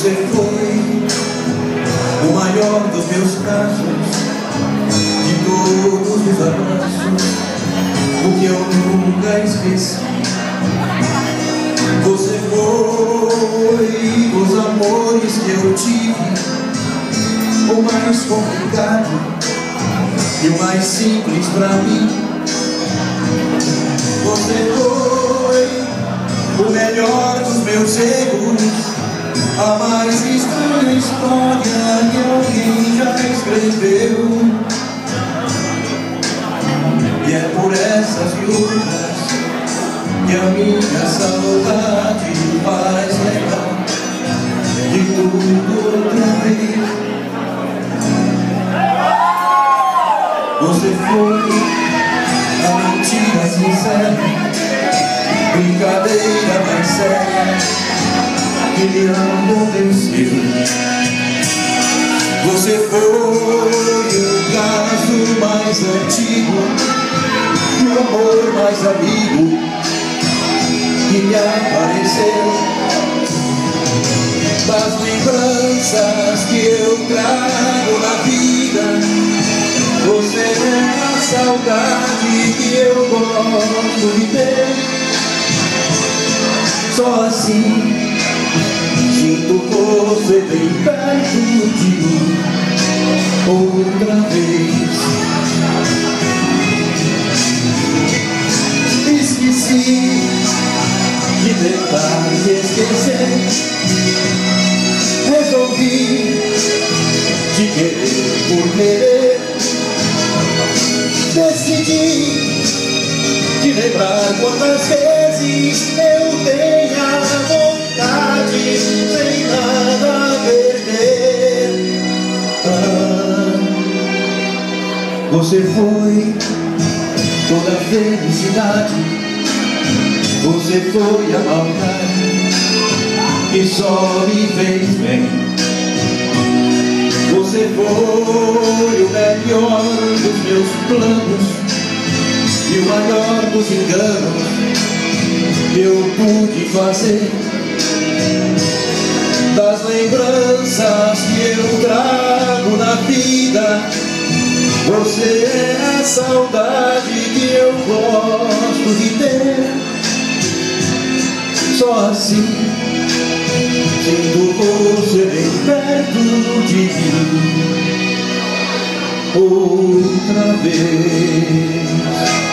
Você foi o maior dos meus casos, de todos os abraços, o que eu nunca esqueci. Você foi os amores que eu tive, o mais complicado e o mais simples pra mim. Você foi o melhor dos meus erros, a mais estranha história que alguém já escreveu. E é por essas e outras que a minha saudade faz lembrar de tudo outra vez. Você foi a mentira sincera, brincadeira mais séria que me aconteceu. Você foi o caso mais antigo e o amor mais amigo que me apareceu. Das lembranças que eu trago na vida, você é a saudade que eu gosto de ter. Só assim sinto você bem perto de mim outra vez. Esqueci de tentar te esquecer, resolvi te querer por querer. Decidi te lembrar quantas vezes eu tenha vontade, sem nada a perder. Você foi toda a felicidade, você foi a maldade que só me fez bem. Você foi o melhor dos meus planos e o maior dos enganos que eu pude fazer. Das lembranças que eu trago na vida, você é a saudade que eu gosto de ter. Só assim sinto você bem perto de mim outra vez.